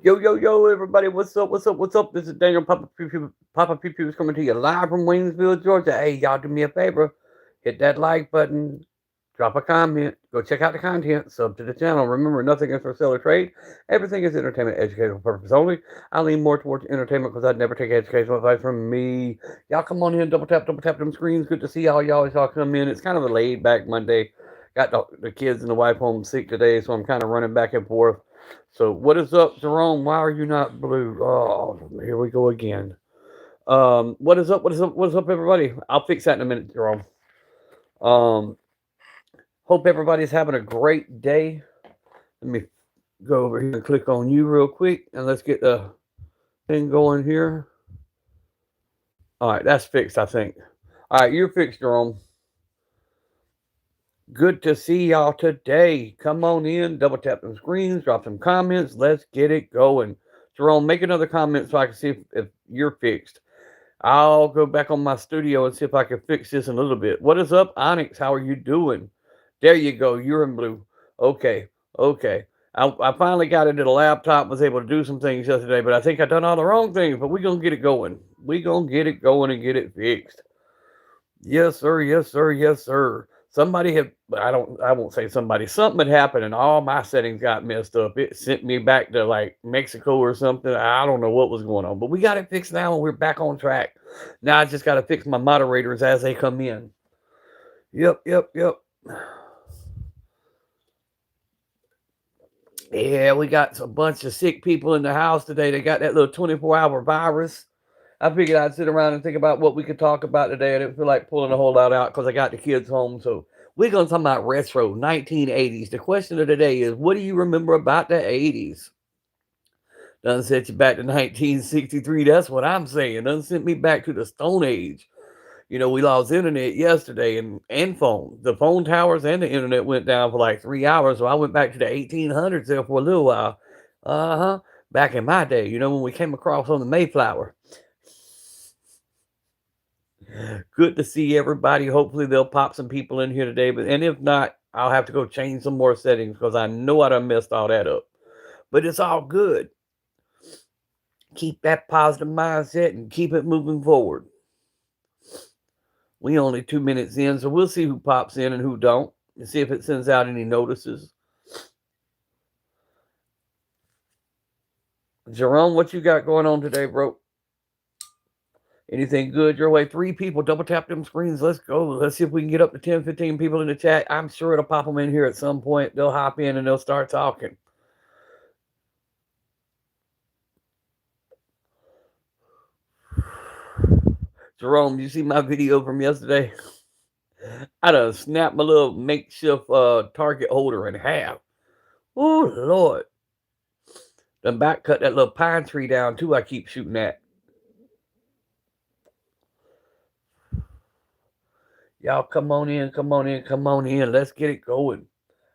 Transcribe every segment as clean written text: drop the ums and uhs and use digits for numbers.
Yo, yo, yo, everybody, what's up, what's up, what's up? This is Daniel Papa Pew Pew coming to you live from Waynesville, Georgia. Hey, y'all do me a favor, hit that like button, drop a comment, go check out the content, sub to the channel. Remember, nothing is for sale or trade. Everything is entertainment, educational purpose only. I lean more towards entertainment because I'd never take educational advice from me. Y'all come on in, double tap them screens. Good to see y'all come in. It's kind of a laid back Monday. Got the kids and the wife home sick today, so I'm kind of running back and forth. So what is up, Jerome? Why are you not blue? Oh, here we go again. What is up? What is up? What is up, everybody? I'll fix that in a minute, Jerome. Um, hope everybody's having a great day. Let me go over here and click on you real quick, and let's get the thing going here. All right, that's fixed, I think. All right, you're fixed, Jerome. Good to see y'all today. Come on in, double tap them screens, drop some comments. Let's get it going. Jerome, make another comment so I can see if you're fixed. I'll go back on my studio and see if I can fix this in a little bit. What is up, Onyx? How are you doing? There you go. You're in blue. Okay. Okay. I finally got into the laptop, was able to do some things yesterday, but I think I done all the wrong things, but we're going to get it going. We're going to get it going and get it fixed. Yes, sir. Yes, sir. Yes, sir. Somebody had, I won't say somebody, something had happened and all my settings got messed up. It sent me back to like Mexico or something. I don't know what was going on, but we got it fixed now and we're back on track. Now I just got to fix my moderators as they come in. Yep, yep, yep. Yeah, we got a bunch of sick people in the house today. They got that little 24-hour virus. I figured I'd sit around and think about what we could talk about today. I didn't feel like pulling a whole lot out because I got the kids home. So we're going to talk about retro 1980s. The question of the day is, what do you remember about the 80s? Doesn't set you back to 1963. That's what I'm saying. Doesn't send me back to the Stone Age. You know, we lost internet yesterday and phone. The phone towers and the internet went down for like 3 hours. So I went back to the 1800s there for a little while. Uh huh. Back in my day, you know, when we came across on the Mayflower. Good to see everybody. Hopefully they'll pop some people in here today. And if not, I'll have to go change some more settings because I know I done messed all that up. But it's all good. Keep that positive mindset and keep it moving forward. We only 2 minutes in, so we'll see who pops in and who don't, and see if it sends out any notices. Jerome, what you got going on today, bro? Anything good your way? 3 people, double tap them screens. Let's go. Let's see if we can get up to 10, 15 people in the chat. I'm sure it'll pop them in here at some point. They'll hop in and they'll start talking. Jerome, you see my video from yesterday? I done snapped my little makeshift target holder in half. Oh, Lord. Done back cut that little pine tree down, too, I keep shooting at. Y'all come on in, come on in, come on in. Let's get it going.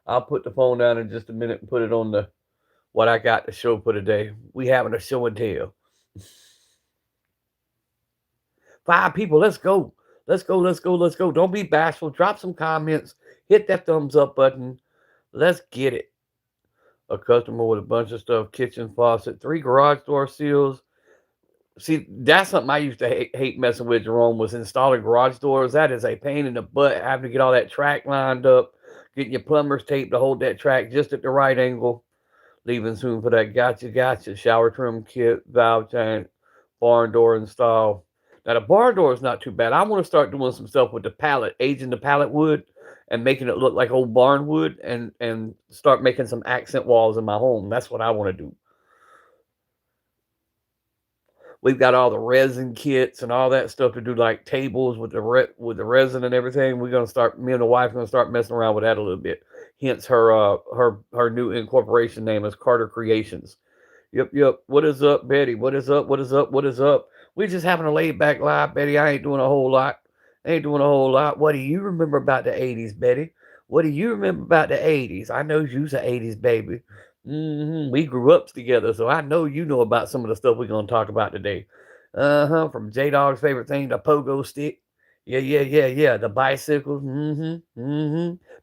I'll put the phone down in just a minute and put it on the what I got to show for today. We having a show and tell. 5 people, let's go. Let's go, let's go, let's go. Don't be bashful. Drop some comments. Hit that thumbs up button. Let's get it. A customer with a bunch of stuff, kitchen faucet, 3 garage door seals. See, that's something I used to hate messing with, Jerome, was installing garage doors. That is a pain in the butt, having to get all that track lined up, getting your plumber's tape to hold that track just at the right angle. Leaving soon for that gotcha. Shower trim kit, valve tank, barn door install. Now, the barn door is not too bad. I want to start doing some stuff with the pallet, aging the pallet wood and making it look like old barn wood and start making some accent walls in my home. That's what I want to do. We've got all the resin kits and all that stuff to do like tables with the resin and everything. We're gonna start. Me and the wife are gonna start messing around with that a little bit. Hence her new incorporation name is Carter Creations. Yep. What is up, Betty? What is up? What is up? What is up? We just having a laid back live, Betty. I ain't doing a whole lot. What do you remember about the 80s, Betty? What do you remember about the 80s? I know you's an 80s baby. We grew up together, so I know you know about some of the stuff we're gonna talk about today. From J Dog's favorite thing, the pogo stick. Yeah. The bicycles.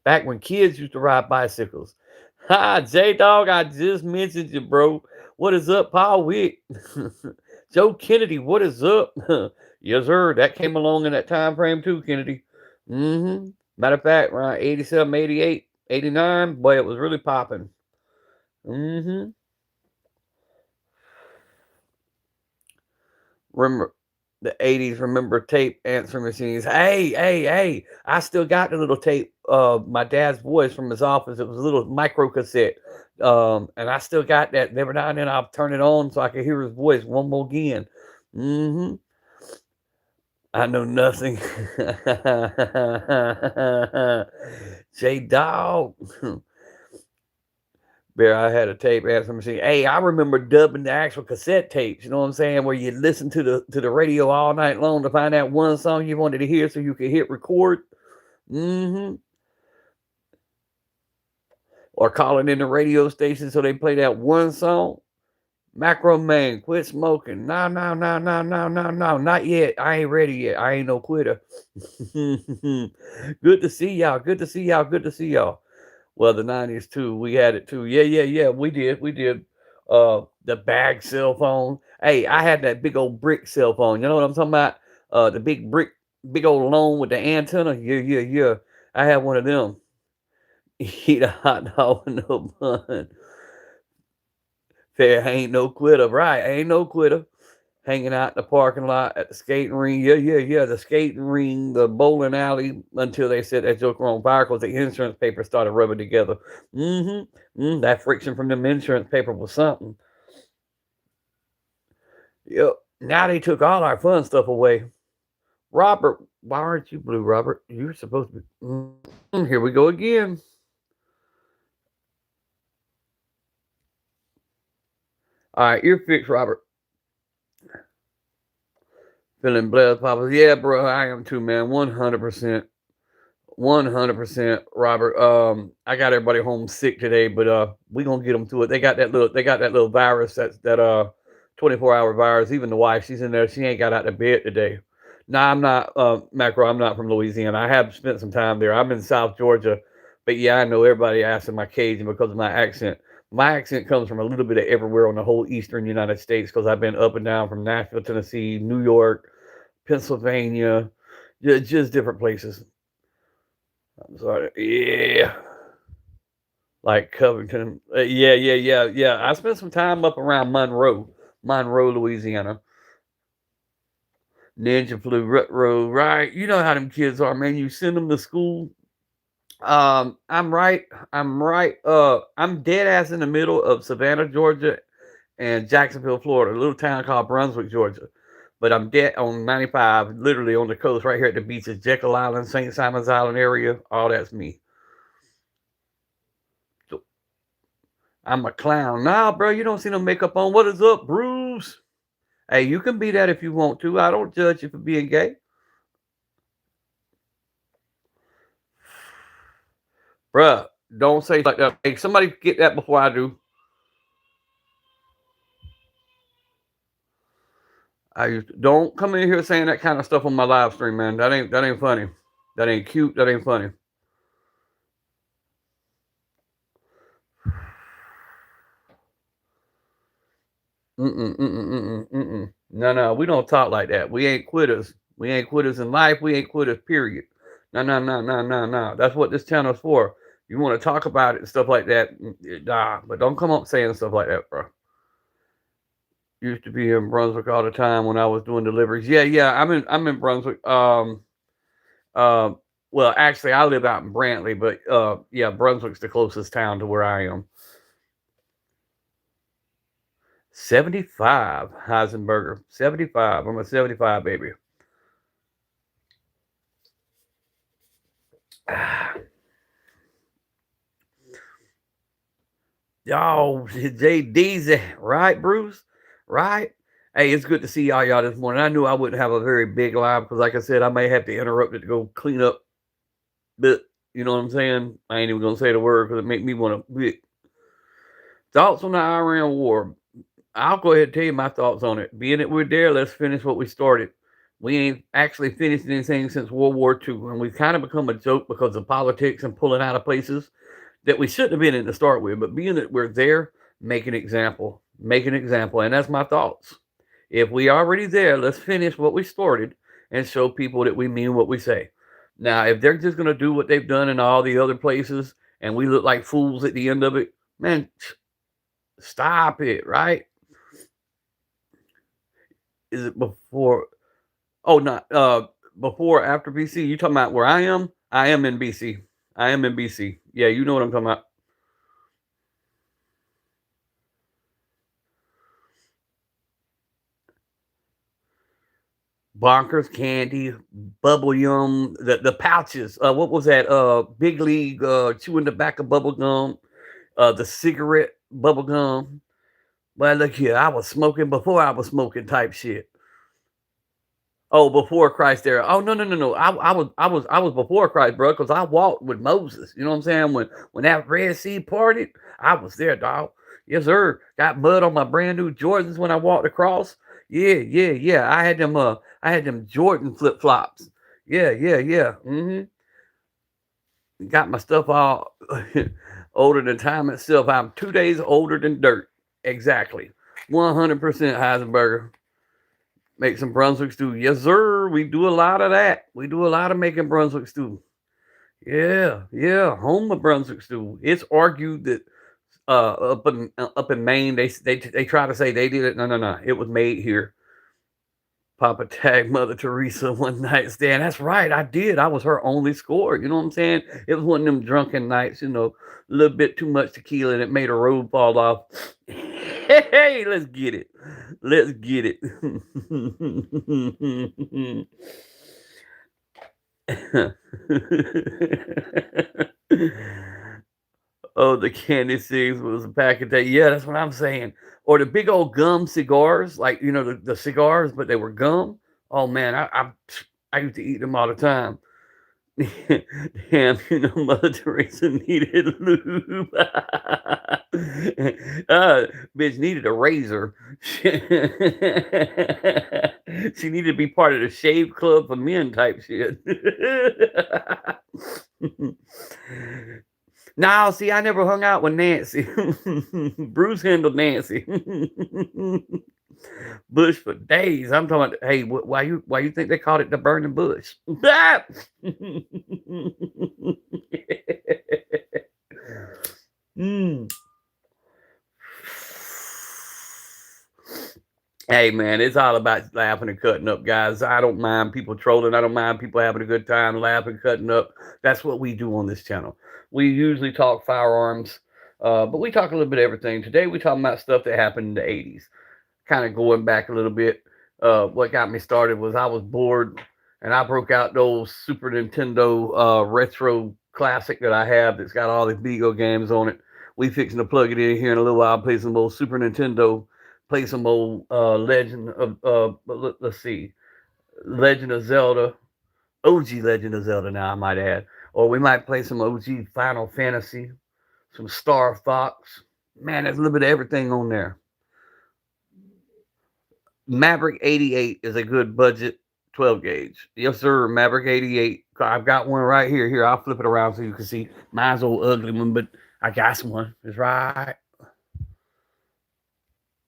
Back when kids used to ride bicycles. Ha, J Dog, I just mentioned you, bro. What is up, Paul Wick? Joe Kennedy, what is up? Yes, sir. That came along in that time frame too, Kennedy. Matter of fact, around 87, 88, 89, boy, it was really popping. Remember the 80s, remember tape answering machines. Hey, I still got the little tape of my dad's voice from his office. It was a little micro cassette. And I still got that. Every now and then I'll turn it on so I can hear his voice one more again. I know nothing. J Dog. Bear, I had a tape answering machine. Hey, I remember dubbing the actual cassette tapes. You know what I'm saying? Where you listen to the radio all night long to find that one song you wanted to hear, so you could hit record. Or calling in the radio station so they play that one song. Macro Man, quit smoking. No, not yet. I ain't ready yet. I ain't no quitter. Good to see y'all. Good to see y'all. Well, the 90s too. We had it too. Yeah. We did. The bag cell phone. Hey, I had that big old brick cell phone. You know what I'm talking about? The big old long with the antenna. Yeah. I had one of them. Eat a hot dog with no bun. Fair ain't no quitter, right? Ain't no quitter. Hanging out in the parking lot at the skating ring. Yeah. The skating ring, the bowling alley, until they set that joke on fire because the insurance paper started rubbing together. That friction from them insurance paper was something. Yep. Now they took all our fun stuff away. Robert, why aren't you blue, Robert? You're supposed to be. Here we go again. All right, you're fixed, Robert. Feeling blessed, Papa. Yeah, bro, I am too, man. 100%. 100%, Robert. I got everybody home sick today, but we gonna get them through it. They got that little virus, that 24-hour virus. Even the wife, she's in there. She ain't got out of bed today. Nah, I'm not Macro. I'm not from Louisiana. I have spent some time there. I'm in South Georgia, but yeah, I know everybody asking my Cajun because of my accent. My accent comes from a little bit of everywhere on the whole eastern United States because I've been up and down from Nashville, Tennessee, New York, Pennsylvania, just different places. I'm sorry. Yeah. Like Covington. Yeah. I spent some time up around Monroe, Louisiana. Ninja Flew Road, right? You know how them kids are, man. You send them to school. I'm right. I'm dead ass in the middle of Savannah, Georgia, and Jacksonville, Florida, a little town called Brunswick, Georgia. But I'm dead on 95, literally on the coast, right here at the beaches, Jekyll Island, St. Simon's Island area. All that's me. So, I'm a clown. Nah, bro, you don't see no makeup on. What is up, Bruce? Hey, you can be that if you want to. I don't judge you for being gay. Bruh, don't say like that. Hey, somebody get that before I do. Don't come in here saying that kind of stuff on my live stream, man. That ain't funny. That ain't cute. That ain't funny. No, we don't talk like that. We ain't quitters. We ain't quitters in life. We ain't quitters, period. No. That's what this channel's for. You want to talk about it and stuff like that, nah, but don't come up saying stuff like that, bro. Used to be in Brunswick all the time when I was doing deliveries. Yeah, I'm in Brunswick. Well, actually, I live out in Brantley, but yeah, Brunswick's the closest town to where I am. 75, Heisenberger. 75. I'm a 75, baby. Y'all, J.D.C, right, Bruce? Right? Hey, it's good to see y'all this morning. I knew I wouldn't have a very big live because, like I said, I may have to interrupt it to go clean up. But, you know what I'm saying? I ain't even going to say the word because it make me want to. Thoughts on the Iran war? I'll go ahead and tell you my thoughts on it. Being that we're there, let's finish what we started. We ain't actually finished anything since World War II, and we've kind of become a joke because of politics and pulling out of places that we shouldn't have been in to start with. But being that we're there, make an example. Make an example. And that's my thoughts. If we already there, let's finish what we started and show people that we mean what we say. Now, if they're just going to do what they've done in all the other places and we look like fools at the end of it, man, stop it, right? Is it before? Oh, not before, after BC? You talking about where I am? I am in BC. I am in BC. Yeah, you know what I'm talking about. Bonkers candy, bubble yum, the pouches. What was that? Big League, chewing tobacco bubble gum, the cigarette bubble gum. Well, look here, I was smoking before I was smoking type shit. Oh, before Christ era. Oh, no. I was before Christ, bro, because I walked with Moses. You know what I'm saying? When that Red Sea parted, I was there, dog. Yes, sir. Got mud on my brand new Jordans when I walked across. Yeah. I had them Jordan flip flops. Yeah. Got my stuff all older than time itself. I'm 2 days older than dirt. Exactly. 100% Heisenberger. Make some Brunswick stew. Yes, sir. We do a lot of that. We do a lot of making Brunswick stew. Yeah. Home of Brunswick stew. It's argued that up in Maine, they try to say they did it. No. It was made here. Papa tagged Mother Teresa one night stand. That's right, I did. I was her only score. You know what I'm saying? It was one of them drunken nights, a little bit too much tequila and it made a robe fall off. Hey, let's get it. Let's get it. Oh, the candy cigs was a pack of that. Yeah, that's what I'm saying. Or the big old gum cigars, like the cigars, but they were gum. Oh man, I used to eat them all the time. Damn, Mother Teresa needed lube. Bitch needed a razor. She needed to be part of the shave club for men type shit. Now, see, I never hung out with Nancy. Bruce handled Nancy. Bush for days. I'm talking. Hey, why you think they called it the burning bush? Hey man, it's all about laughing and cutting up, guys. I don't mind people trolling. I don't mind people having a good time, laughing, cutting up. That's what we do on this channel. We usually talk firearms, but we talk a little bit of everything. Today we're talking about stuff that happened in the 80s. Kind of going back a little bit. What got me started was I was bored, and I broke out those Super Nintendo retro classic that I have that's got all the video games on it. We fixing to plug it in here in a little while, play some old Super Nintendo, play some old Legend of, let's see, Legend of Zelda, OG Legend of Zelda now, I might add. Or we might play some OG Final Fantasy, some Star Fox. Man, there's a little bit of everything on there. Maverick 88 is a good budget 12 gauge. Yes, sir. Maverick 88. I've got one right here. Here, I'll flip it around so you can see. Mine's old ugly one, but I got one. It's right.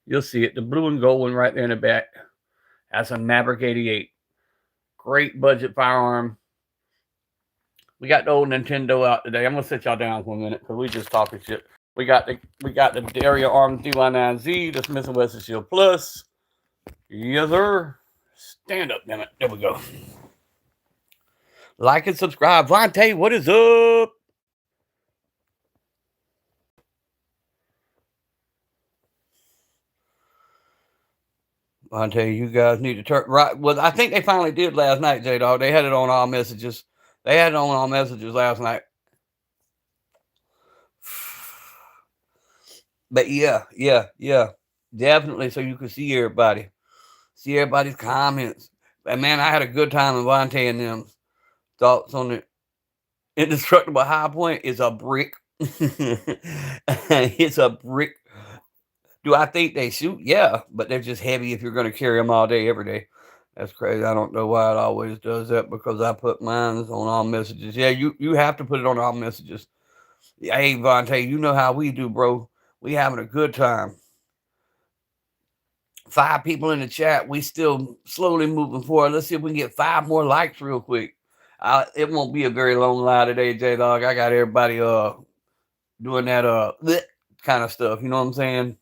You'll see it. The blue and gold one right there in the back. That's a Maverick 88. Great budget firearm. We got the old Nintendo out today. I'm gonna sit y'all down for a minute because we just talking shit. We got the Daria Arm 319Z, the Smith&Wesson Shield Plus. Yes, sir. Stand up, damn it. There we go. Like and subscribe. Vontae, what is up? Vontae, you guys need to turn right. Well, I think they finally did last night, J-Dog. They had it on all messages. They had it on all messages last night. But yeah. Definitely so you can see everybody. See everybody's comments. But man, I had a good time with Vontae and them. Thoughts on it. Indestructible High Point is a brick. It's a brick. Do I think they shoot? Yeah, but they're just heavy if you're going to carry them all day, every day. That's crazy. I don't know why it always does that, because I put mine on all messages. Yeah, you have to put it on all messages. Hey, Vontae, you know how we do, bro. We having a good time. 5 people in the chat. We still slowly moving forward. Let's see if we can get 5 more likes real quick. It won't be a very long lie today, J Dog. I got everybody doing that kind of stuff. You know what I'm saying?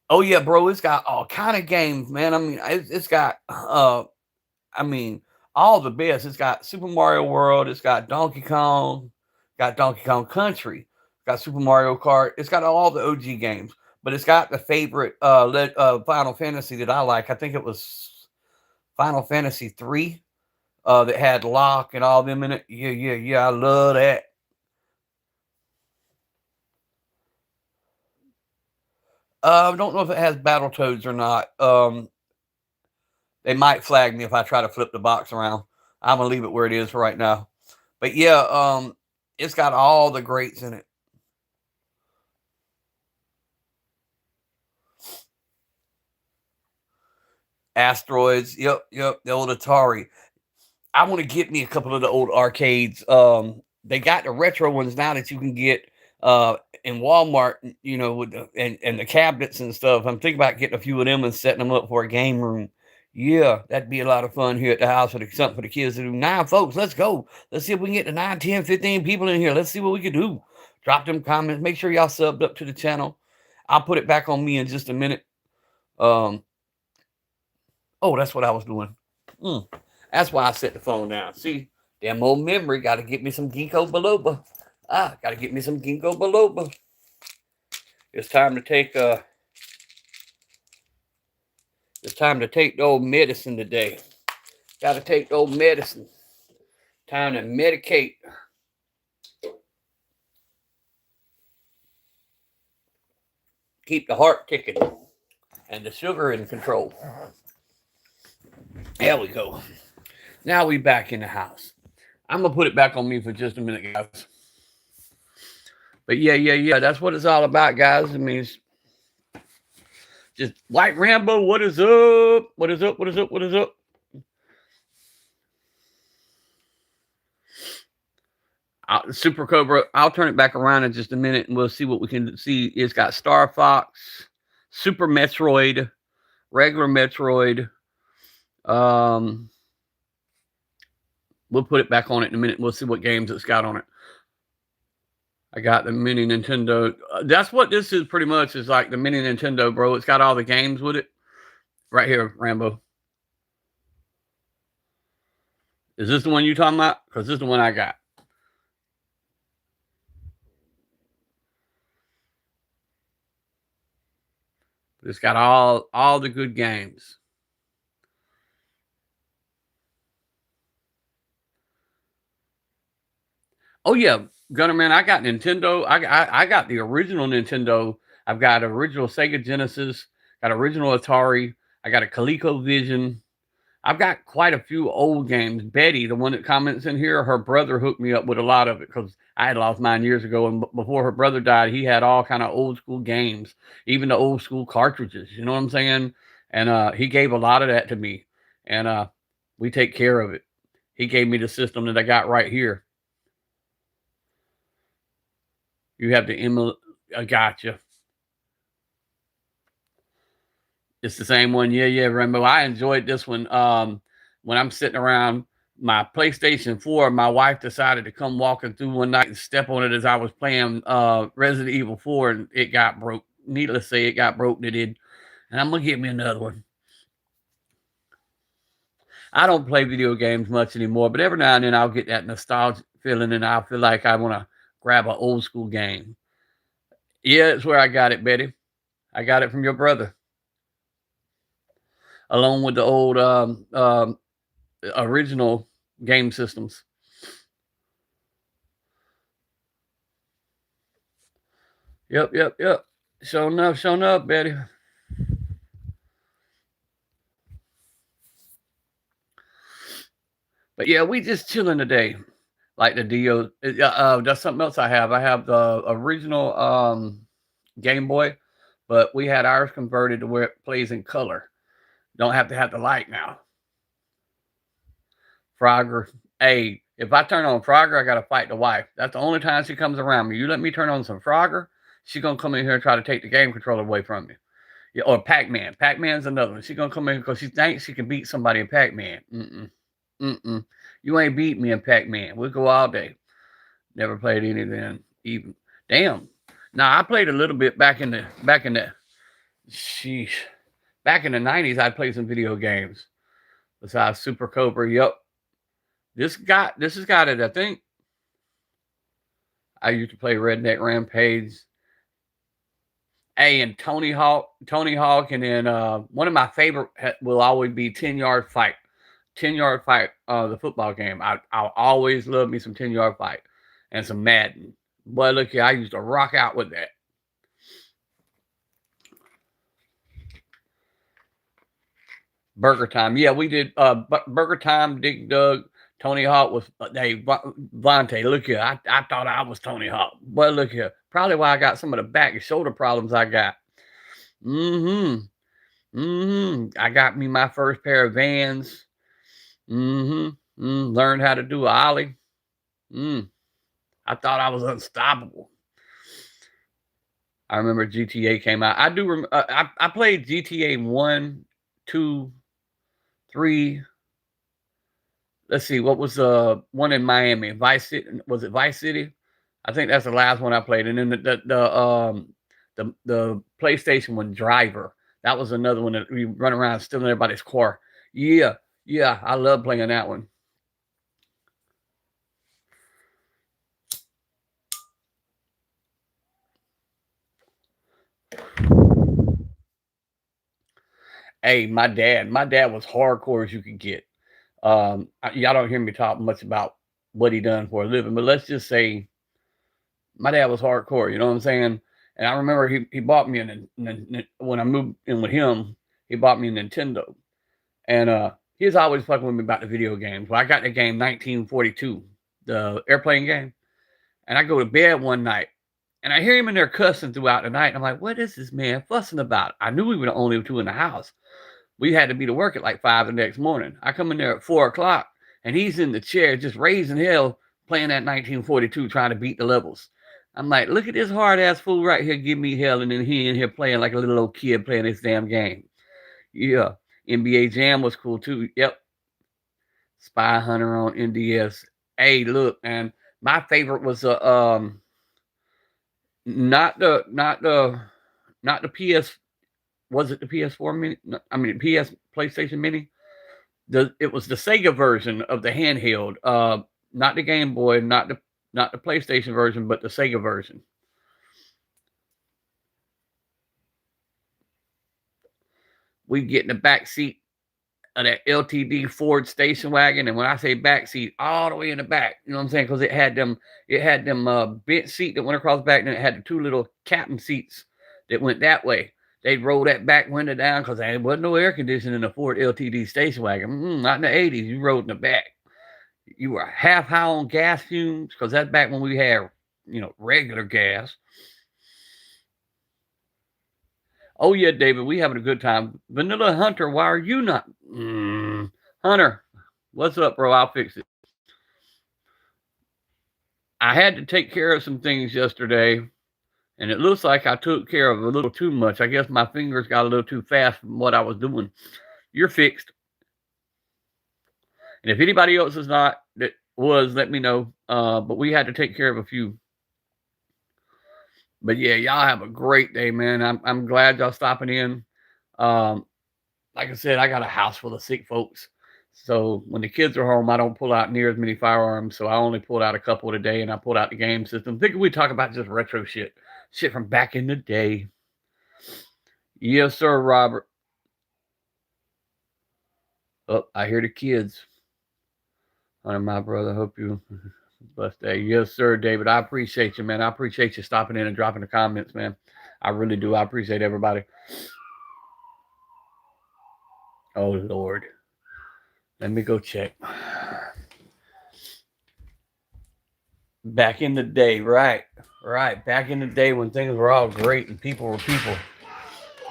Oh yeah, bro. It's got all kind of games, man. I mean, it's got I mean, all the best. It's got Super Mario World. It's got Donkey Kong. Got Donkey Kong Country. Got Super Mario Kart. It's got all the OG games. But it's got the favorite Final Fantasy that I like. I think it was Final Fantasy 3 that had Lock and all them in it. Yeah. I love that. I don't know if it has Battletoads or not. They might flag me if I try to flip the box around. I'm gonna leave it where it is right now. But yeah, it's got all the greats in it. Asteroids, yep, the old Atari. I want to get me a couple of the old arcades. They got the retro ones now that you can get in Walmart, you know, with and the cabinets and stuff. I'm thinking about getting a few of them and setting them up for a game room. Yeah, that'd be a lot of fun here at the house with something for the kids to do. Now, folks, let's go. Let's see if we can get to 9, 10, 15 people in here. Let's see what we can do. Drop them comments. Make sure y'all subbed up to the channel. I'll put it back on me in just a minute. Oh, that's what I was doing. That's why I set the phone down. See, damn old memory. Got to get me some ginkgo biloba. Got to get me some ginkgo biloba. It's time to take the old medicine today. Got to take the old medicine. Time to medicate. Keep the heart ticking and the sugar in control. There we go. Now we back in the house. I'm gonna put it back on me for just a minute, guys. But yeah. That's what it's all about, guys. I mean, it's just White Rambo. What is up? What is up? Super Cobra. I'll turn it back around in just a minute, and we'll see what we can see. It's got Star Fox, Super Metroid, regular Metroid. We'll put it back on it in a minute. We'll see what games it's got on it. I got the mini Nintendo. That's what this is pretty much. Is like the mini Nintendo, bro. It's got all the games with it. Right here, Rambo. Is this the one you talking about? Because this is the one I got. It's got all the good games. Oh yeah, Gunnerman, I got Nintendo. I got the original Nintendo. I've got original Sega Genesis. Got original Atari. I got a ColecoVision. I've got quite a few old games. Betty, the one that comments in here, her brother hooked me up with a lot of it because I had lost mine years ago, and before her brother died, he had all kind of old school games, even the old school cartridges. You know what I'm saying? And he gave a lot of that to me, and we take care of it. He gave me the system that I got right here. You have the I gotcha. It's the same one. Yeah, Rambo. I enjoyed this one. When I'm sitting around my PlayStation 4, my wife decided to come walking through one night and step on it as I was playing Resident Evil 4, and it got broke. Needless to say, it got broke. It did. And I'm going to get me another one. I don't play video games much anymore, but every now and then I'll get that nostalgic feeling, and I'll feel like I want to grab an old school game. Yeah, it's where I got it, Betty. I got it from your brother, along with the old original game systems. Yep. Showing up, Betty. But yeah, we just chilling today. Like the Dio. That's something else I have. I have the original Game Boy, but we had ours converted to where it plays in color. Don't have to have the light now. Frogger. Hey, if I turn on Frogger, I got to fight the wife. That's the only time she comes around me. You let me turn on some Frogger, she's going to come in here and try to take the game controller away from me. Yeah, or Pac-Man. Pac-Man's another one. She's gonna come in because she thinks she can beat somebody in Pac-Man. You ain't beat me in Pac-Man. We'll go all day. Never played any then. Even damn. Now I played a little bit back in the sheesh. Back in the 90s, I'd play some video games. Besides Super Cobra. Yep. This has got it, I think. I used to play Redneck Rampage. Hey, and Tony Hawk, and then one of my favorite will always be 10-Yard Fight. 10-Yard Fight, the football game. I'll always love me some 10-Yard Fight and some Madden. Boy, look here, I used to rock out with that. Burger Time. Yeah, we did Burger Time, Dick Doug, Tony Hawk was, hey, Vontae, look here. I thought I was Tony Hawk. But look here. Probably why I got some of the back and shoulder problems I got. I got me my first pair of Vans. Learned how to do a ollie. I thought I was unstoppable. I remember GTA came out. I do. I played GTA 1, 2, 3. Let's see. What was the one in Miami? Vice City? Was it Vice City? I think that's the last one I played. And then the PlayStation one, Driver. That was another one that we run around stealing everybody's car. Yeah. I love playing that one. Hey, my dad was hardcore as you could get. Y'all don't hear me talk much about what he done for a living, but let's just say my dad was hardcore. You know what I'm saying? And I remember he bought me when I moved in with him, he bought me a Nintendo, and he was always fucking with me about the video games. Well, I got the game 1942, the airplane game, and I go to bed one night, and I hear him in there cussing throughout the night. And I'm like, what is this man fussing about? I knew we were the only two in the house. We had to be to work at like 5 the next morning. I come in there at 4 o'clock, and he's in the chair just raising hell, playing that 1942, trying to beat the levels. I'm like, look at this hard-ass fool right here give me hell, and then he in here playing like a little old kid playing this damn game. Yeah. NBA Jam was cool, too. Yep. Spy Hunter on NDS. Hey, look, man. My favorite was not the PS. Was it the PS4 mini? I mean, PS PlayStation Mini. It was the Sega version of the handheld. Not the Game Boy, not the PlayStation version, but the Sega version. We get in the back seat of that LTD Ford station wagon, and when I say back seat, all the way in the back, you know what I'm saying? Because it had them bench seat that went across the back, and it had the two little captain seats that went that way. They'd roll that back window down because there wasn't no air conditioning in the Ford LTD station wagon. Not in the 80s. You rode in the back. You were half high on gas fumes because that's back when we had, regular gas. Oh, yeah, David, we having a good time. Vanilla Hunter, why are you not? Hunter, what's up, bro? I'll fix it. I had to take care of some things yesterday, and it looks like I took care of a little too much. I guess my fingers got a little too fast from what I was doing. You're fixed. And if anybody else is not, let me know. But we had to take care of a few. But yeah, y'all have a great day, man. I'm glad y'all stopping in. Like I said, I got a house full of sick folks. So when the kids are home, I don't pull out near as many firearms. So I only pulled out a couple today, and I pulled out the game system. Thinking we talk about just retro shit from back in the day. Yes, sir, Robert. Oh, I hear the kids. Hunter, my brother, hope you blessed day. Yes, sir, David. I appreciate you, man. I appreciate you stopping in and dropping the comments, man. I really do. I appreciate everybody. Oh, Lord. Let me go check. Back in the day, right. Back in the day when things were all great and people were people.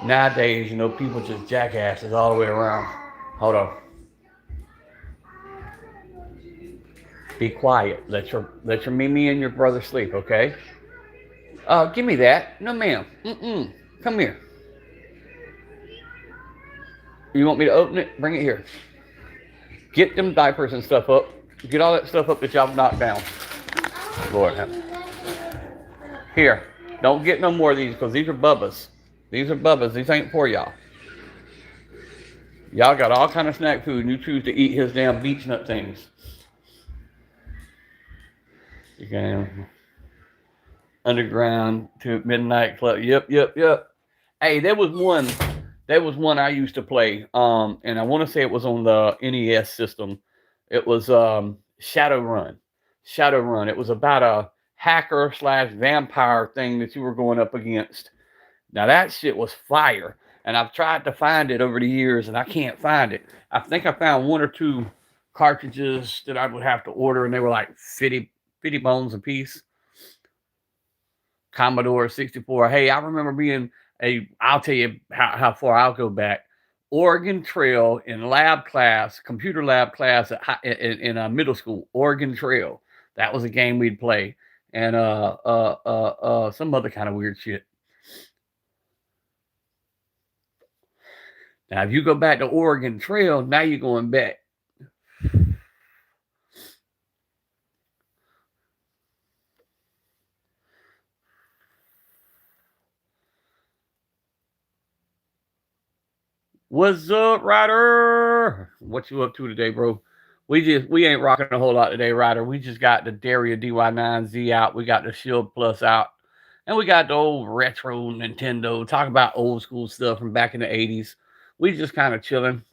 Nowadays, people just jackasses all the way around. Hold on. Be quiet. Let your Mimi and your brother sleep, okay? Give me that. No, ma'am. Come here. You want me to open it? Bring it here. Get them diapers and stuff up. Get all that stuff up that y'all knocked down. Lord have mercy. Here. Don't get no more of these because these are Bubba's. These are Bubba's. These ain't for y'all. Y'all got all kind of snack food and you choose to eat his damn beach nut things. You can underground to midnight club. Yep. Hey, there was one I used to play. And I want to say it was on the NES system. It was Shadowrun. It was about a hacker / vampire thing that you were going up against. Now that shit was fire. And I've tried to find it over the years and I can't find it. I think I found 1 or 2 cartridges that I would have to order and they were like 50 bones a piece. Commodore 64. Hey, I remember being I'll tell you how far I'll go back. Oregon Trail in lab class, computer lab class in middle school. Oregon Trail. That was a game we'd play. And some other kind of weird shit. Now, if you go back to Oregon Trail, now you're going back. What's up, Ryder? What you up to today, bro? We ain't rocking a whole lot today, Ryder. We just got the Daria DY9Z out. We got the Shield Plus out. And we got the old retro Nintendo. Talk about old school stuff from back in the 80s. We just kind of chilling.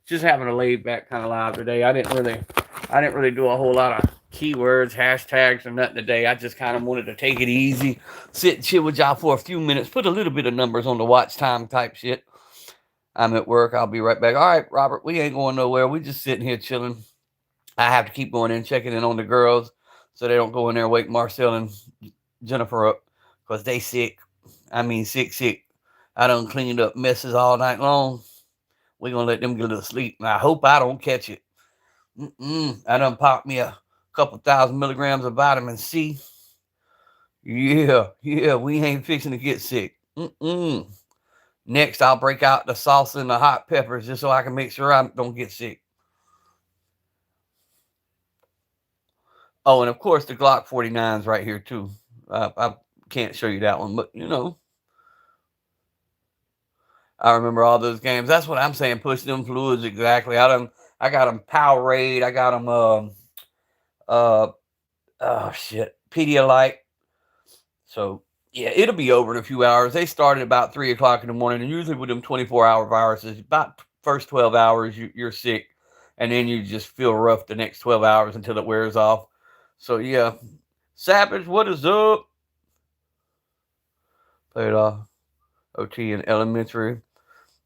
Just having a laid back kind of live today. I didn't really do a whole lot of keywords, hashtags, or nothing today. I just kind of wanted to take it easy, sit and chill with y'all for a few minutes, put a little bit of numbers on the watch time type shit. I'm at work. I'll be right back. All right, Robert, we ain't going nowhere. We just sitting here chilling. I have to keep going in, checking in on the girls so they don't go in there and wake Marcel and Jennifer up because they sick. I mean, sick. I done cleaned up messes all night long. We're going to let them get a little sleep. And I hope I don't catch it. I done popped me a couple 1,000 milligrams of vitamin C. Yeah, we ain't fixing to get sick. Next, I'll break out the salsa and the hot peppers just so I can make sure I don't get sick. Oh, and of course, the Glock 49's right here, too. I can't show you that one, but, you know. I remember all those games. That's what I'm saying. Push them fluids, exactly. I got them Powerade. I got them, Pedialyte. So, yeah, it'll be over in a few hours. They started about 3 o'clock in the morning, and usually with them 24-hour viruses, about first 12 hours, you're sick, and then you just feel rough the next 12 hours until it wears off. So, yeah. Savage, what is up? Played OT in elementary.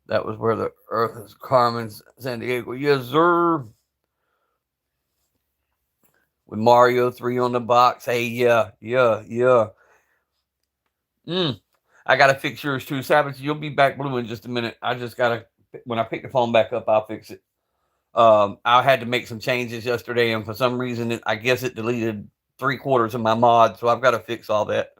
That was where the Earth is Carmen's San Diego. Yes, sir. With Mario 3 on the box. Hey, yeah. I got to fix yours too. Savage, you'll be back blue in just a minute. I just got to, when I pick the phone back up, I'll fix it. I had to make some changes yesterday, and for some reason, I guess it deleted 3/4 of my mod, so I've got to fix all that.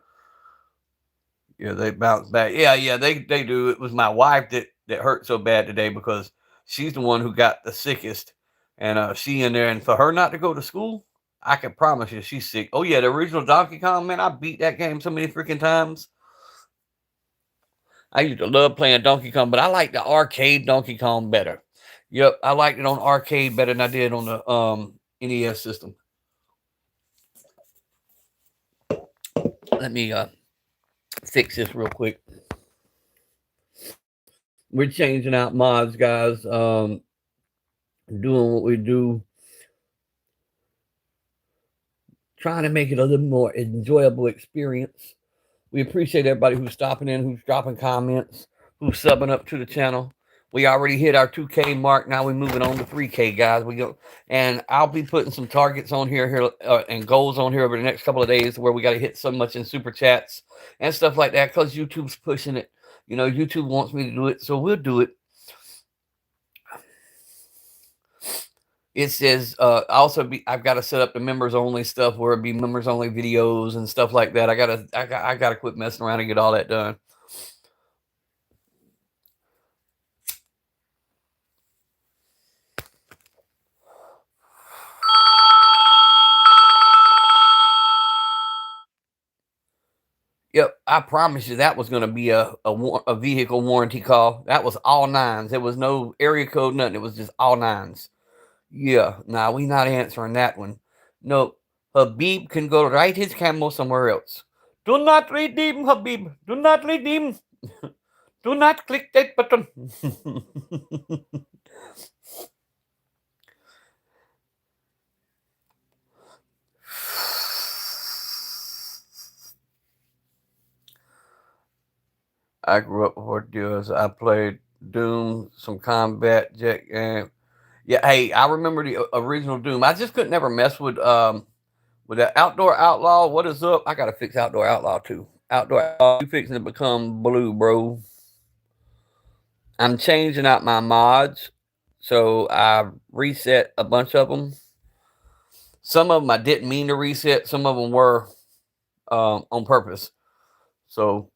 Yeah, they bounce back. Yeah, they do. It was my wife that hurt so bad today because she's the one who got the sickest, and she in there, and for her not to go to school, I can promise you she's sick. Oh yeah, the original Donkey Kong, man, I beat that game so many freaking times. I used to love playing Donkey Kong, but I like the arcade Donkey Kong better. Yep, I liked it on arcade better than I did on the NES system. Let me fix this real quick. We're changing out mods, guys. Doing what we do. Trying to make it a little more enjoyable experience. We appreciate everybody who's stopping in, who's dropping comments, who's subbing up to the channel. We already hit our 2K mark. Now we're moving on to 3K, guys. And I'll be putting some targets on here and goals on here over the next couple of days where we got to hit so much in super chats and stuff like that because YouTube's pushing it. You know, YouTube wants me to do it, so we'll do it. It says I've got to set up the members only stuff where it'd be members only videos and stuff like that. I gotta quit messing around and get all that done. I promise you that was going to be a vehicle warranty call. That was all nines. There was no area code, nothing. It was just all nines. Yeah, nah, we not answering that one. No, Habib can go ride his camel somewhere else. Do not redeem, Habib. Do not redeem. Do not click that button. I grew up before deals. I played Doom, some combat jet game. Yeah, hey, I remember the original Doom. I just couldn't never mess with that Outdoor Outlaw. What is up? I gotta fix Outdoor Outlaw too. Outdoor Outlaw, you fixing to become blue, bro. I'm changing out my mods, so I reset a bunch of them. Some of them I didn't mean to reset. Some of them were on purpose. So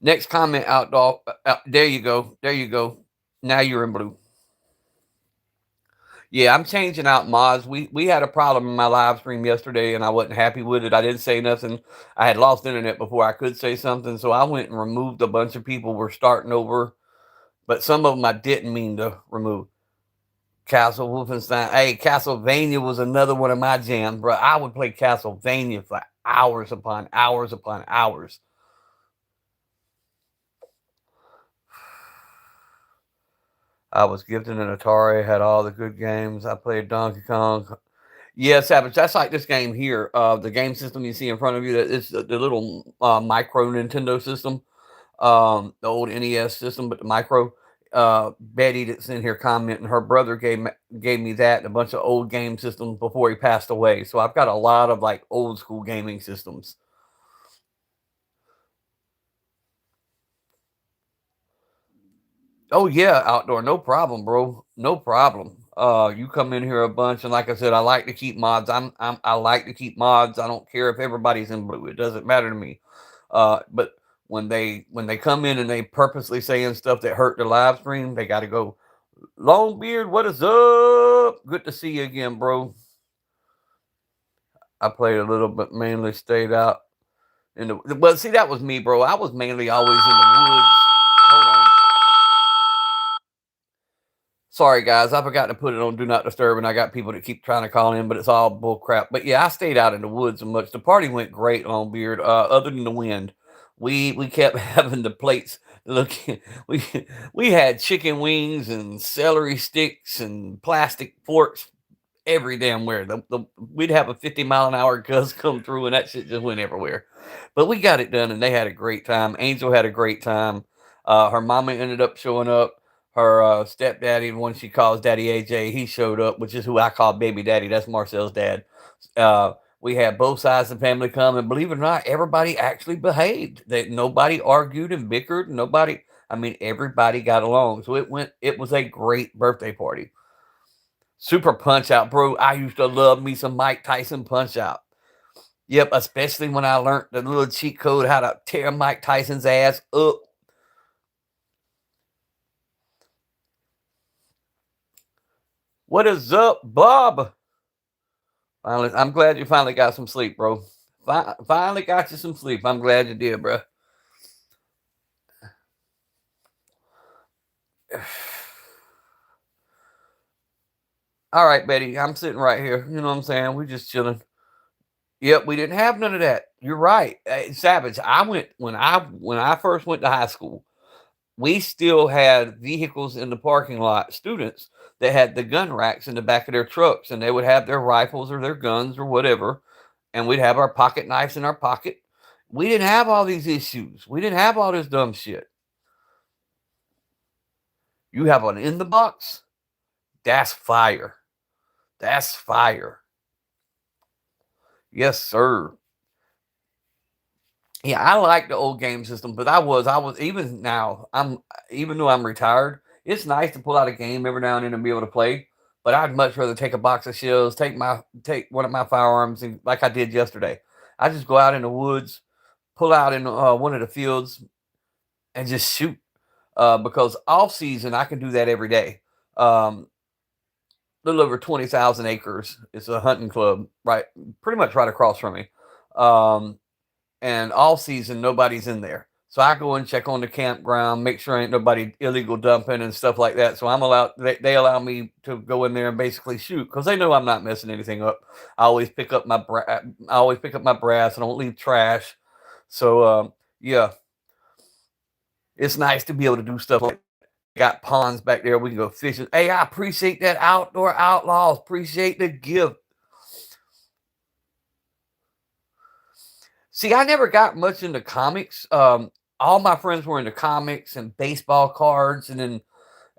next comment, Outlaw. There you go. There you go. Now you're in blue. Yeah, I'm changing out mods. We had a problem in my live stream yesterday, and I wasn't happy with it. I didn't say nothing. I had lost internet before I could say something, so I went and removed a bunch of people. We're starting over, but some of them I didn't mean to remove. Castle Wolfenstein. Hey, Castlevania was another one of my jams, bro. I would play Castlevania for hours upon hours upon hours. I was gifted an Atari, had all the good games. I played Donkey Kong. Yeah, Savage. That's like this game here. The game system you see in front of you. That it's the little micro Nintendo system. The old NES system, but the micro. Betty that's in here commenting. Her brother gave me that and a bunch of old game systems before he passed away. So I've got a lot of like old school gaming systems. Oh yeah, outdoor, no problem, bro. No problem. You come in here a bunch, and like I said, I like to keep mods. I like to keep mods. I don't care if everybody's in blue. It doesn't matter to me. But when they come in and they purposely saying stuff that hurt the live stream, they got to go. Longbeard, what is up? Good to see you again, bro. I played a little, but mainly stayed out in the. Well, see, that was me, bro. I was mainly always in the woods. Hold on. Sorry, guys, I forgot to put it on Do Not Disturb, and I got people that keep trying to call in, but it's all bull crap. But yeah, I stayed out in the woods so much. The party went great, Longbeard. Other than the wind, we kept having the plates. Look, we we had chicken wings and celery sticks and plastic forks every damn where. We'd have a 50-mile-an-hour gust come through, and that shit just went everywhere. But we got it done, and they had a great time. Angel had a great time. Her mama ended up showing up. Her stepdaddy, the one she calls Daddy AJ, he showed up, which is who I call Baby Daddy. That's Marcel's dad. We had both sides of the family come, and believe it or not, everybody actually behaved. That nobody argued and bickered. Nobody, I mean, everybody got along. So it was a great birthday party. Super Punch Out, bro. I used to love me some Mike Tyson Punch Out. Yep, especially when I learned the little cheat code how to tear Mike Tyson's ass up. What is up, Bob? Finally, I'm glad you finally got some sleep, bro. Finally got you some sleep. I'm glad you did, bro. All right, Betty. I'm sitting right here. You know what I'm saying? We're just chilling. Yep, we didn't have none of that. You're right, Savage. I went when I first went to high school. We still had vehicles in the parking lot, students that had the gun racks in the back of their trucks, and they would have their rifles or their guns or whatever, and we'd have our pocket knives in our pocket. We didn't have all these issues. We didn't have all this dumb shit. You have an in the box. That's fire. That's fire. Yes, sir. Yeah, I like the old game system, but I was even now. Even though I'm retired, it's nice to pull out a game every now and then and be able to play. But I'd much rather take a box of shells, take one of my firearms, and like I did yesterday. I just go out in the woods, pull out in one of the fields, and just shoot. Because off season, I can do that every day. Little over 20,000 acres. It's a hunting club, right, pretty much right across from me. Um, and all season nobody's in there. So I go and check on the campground, make sure ain't nobody illegal dumping and stuff like that. So I'm allowed, they allow me to go in there and basically shoot because they know I'm not messing anything up. I always pick up my brass. I don't leave trash. So yeah, it's nice to be able to do stuff like that. Got ponds back there. We can go fishing. Hey, I appreciate that, Outdoor Outlaws. Appreciate the gift. See, I never got much into comics. All my friends were into comics and baseball cards, and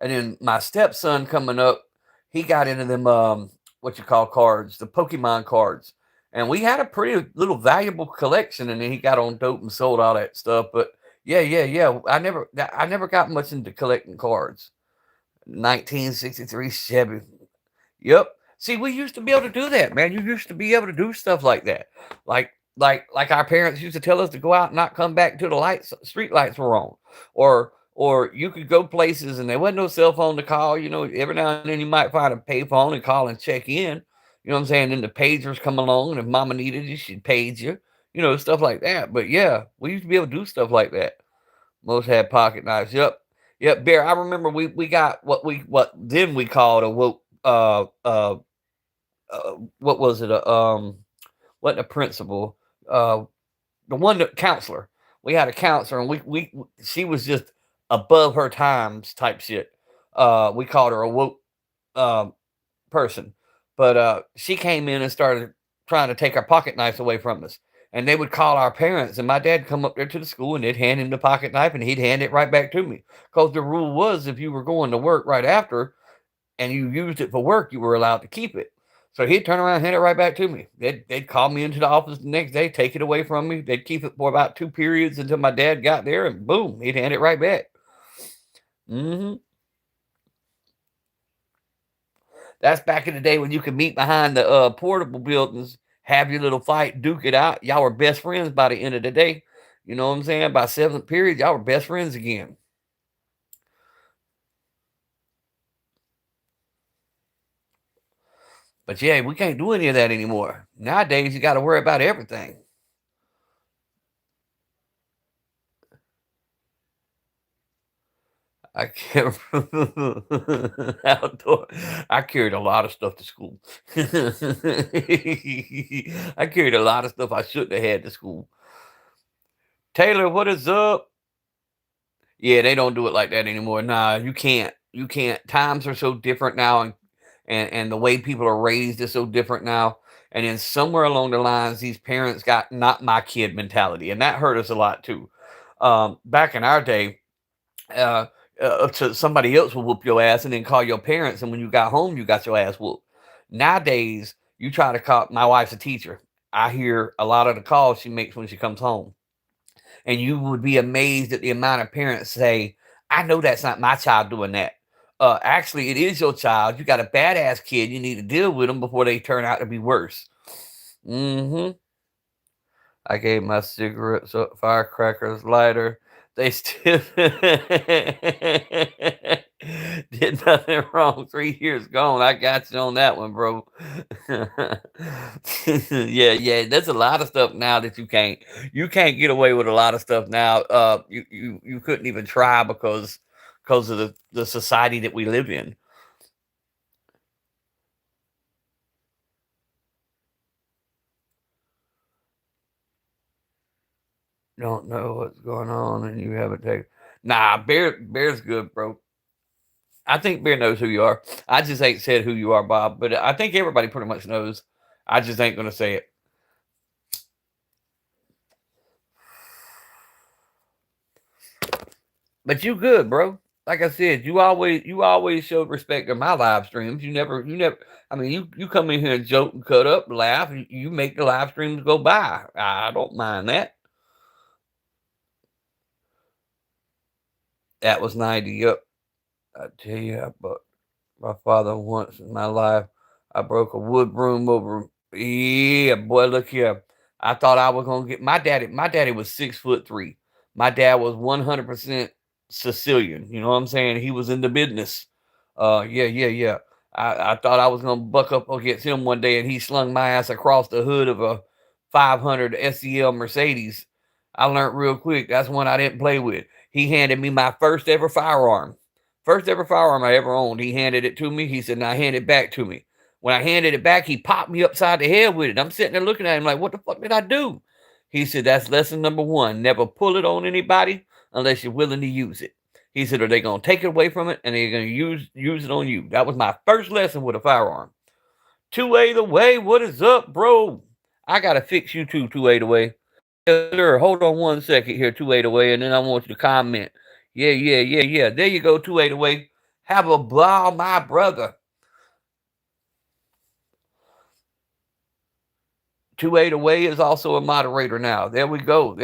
then my stepson coming up, he got into them what you call cards, the Pokemon cards, and we had a pretty little valuable collection. And then he got on dope and sold all that stuff. But yeah. I never got much into collecting cards. 1963 Chevy. Yep. See, we used to be able to do that, man. You used to be able to do stuff like that. Like like our parents used to tell us to go out and not come back until the street lights were on. Or you could go places and there wasn't no cell phone to call. You know, every now and then you might find a payphone and call and check in. You know what I'm saying? Then the pagers come along, and if mama needed you, she'd page you. You know, stuff like that. But yeah, we used to be able to do stuff like that. Most had pocket knives. Yep, Bear. I remember we got what then we called a what was it? Wasn't a principal. Uh, the one that counselor. We had a counselor, and we she was just above her times type shit. We called her a woke uh, person, but she came in and started trying to take our pocket knives away from us. And they would call our parents, and my dad come up there to the school, and they'd hand him the pocket knife, and he'd hand it right back to me. Because the rule was, if you were going to work right after, and you used it for work, you were allowed to keep it. So he'd turn around and hand it right back to me. They'd call me into the office the next day, take it away from me. They'd keep it for about 2 periods until my dad got there, and boom, he'd hand it right back. hmm That's back in the day when you could meet behind the portable buildings, have your little fight, duke it out. Y'all were best friends by the end of the day. You know what I'm saying? By 7th period, y'all were best friends again. But yeah, we can't do any of that anymore. Nowadays, you got to worry about everything. I can't outdoor. I carried a lot of stuff to school. I carried a lot of stuff I shouldn't have had to school. Taylor, what is up? Yeah, they don't do it like that anymore. Nah, you can't. You can't. Times are so different now, and the way people are raised is so different now. And then somewhere along the lines, these parents got not my kid mentality, and that hurt us a lot too. Back in our day, uh, to somebody else will whoop your ass and then call your parents, and when you got home, you got your ass whooped. Nowadays, you try to call. My wife's a teacher. I hear a lot of the calls she makes when she comes home, and you would be amazed at the amount of parents say, "I know that's not my child doing that." Actually, it is your child. You got a badass kid. You need to deal with them before they turn out to be worse. hmm I gave my cigarettes up, firecrackers, lighter. They still did nothing wrong. 3 years gone. I got you on that one, bro. Yeah. There's a lot of stuff now that you can't get away with a lot of stuff now. You couldn't even try because of the society that we live in. Don't know what's going on and you haven't taken. Nah, Bear's good, bro. I think Bear knows who you are. I just ain't said who you are, Bob, but I think everybody pretty much knows. I just ain't gonna say it. But you good, bro. Like I said, you always showed respect in my live streams. You never. I mean, you come in here and joke and cut up, laugh. You make the live streams go by. I don't mind that. That was 90. Yep. I tell you, but my father once in my life, I broke a wood broom over. Yeah, boy, look here. I thought I was gonna get my daddy. My daddy was 6'3". My dad was 100% Sicilian. You know what I'm saying? He was in the business. Yeah. I thought I was gonna buck up against him one day, and he slung my ass across the hood of a 500 SEL Mercedes. I learned real quick. That's one I didn't play with. He handed me my first ever firearm. First ever firearm I ever owned. He handed it to me. He said, now hand it back to me. When I handed it back, he popped me upside the head with it. I'm sitting there looking at him like, what the fuck did I do? He said, that's lesson number one. Never pull it on anybody unless you're willing to use it. He said, are they going to take it away from it and they're going to use it on you? That was my first lesson with a firearm. 2A the way, what is up, bro? I got to fix you too, 2A the way. Sir, hold on one second here, 2A the way, and then I want you to comment. Yeah. There you go, 2A the way. Have a ball, my brother. 2A away is also a moderator now. There we go.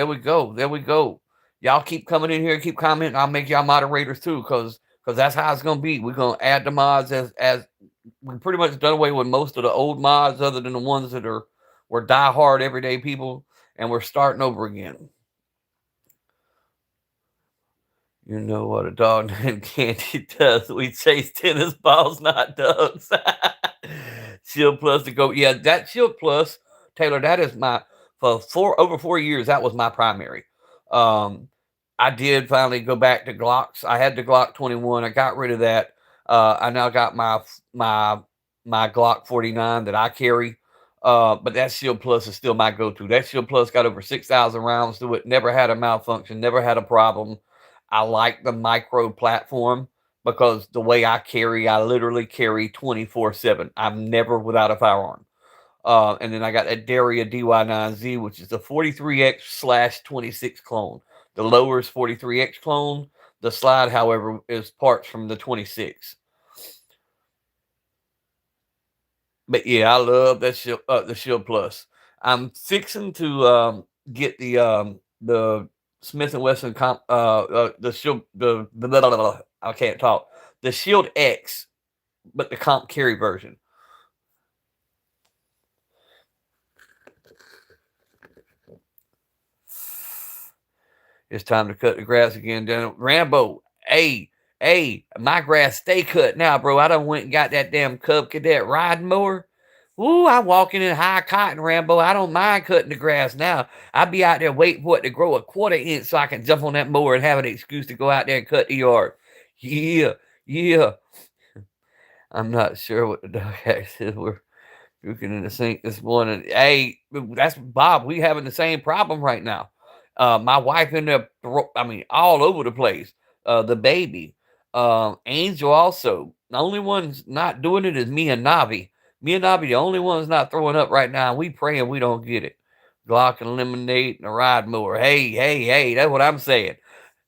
Y'all keep coming in here, keep commenting. I'll make y'all moderators too, because that's how it's gonna be. We're gonna add the mods as we pretty much done away with most of the old mods, other than the ones that were diehard everyday people, and we're starting over again. You know what a dog named Candy does? We chase tennis balls, not dogs. Shield Plus to go. Yeah, that Shield Plus, Taylor, that is my for over 4 years. That was my primary. I did finally go back to Glocks. I had the Glock 21. I got rid of that. I now got my Glock 49 that I carry. But that Shield Plus is still my go-to. That Shield Plus got over 6,000 rounds to it. Never had a malfunction. Never had a problem. I like the micro platform because the way I carry, I literally carry 24/7. I'm never without a firearm. And then I got a Daria DY9Z, which is the 43X/26 clone. The lower is 43X clone. The slide, however, is parts from the 26. But yeah, I love that shield, the Shield Plus. I'm fixing to get the Smith&Wesson the Shield I can't talk, the Shield X, but the comp carry version. It's time to cut the grass again. Rambo, hey, my grass stay cut now, bro. I done went and got that damn Cub Cadet riding mower. Ooh, I'm walking in high cotton, Rambo. I don't mind cutting the grass now. I'll be out there waiting for it to grow a 1/4 inch so I can jump on that mower and have an excuse to go out there and cut the yard. Yeah. I'm not sure what the dog said. We're puking in the sink this morning. Hey, that's Bob. We having the same problem right now. My wife ended up, all over the place. The baby, Angel also. The only ones not doing it is me and Navi. Me and Navi, the only ones not throwing up right now. We praying we don't get it. Glock and lemonade and a ride mower. Hey, that's what I'm saying.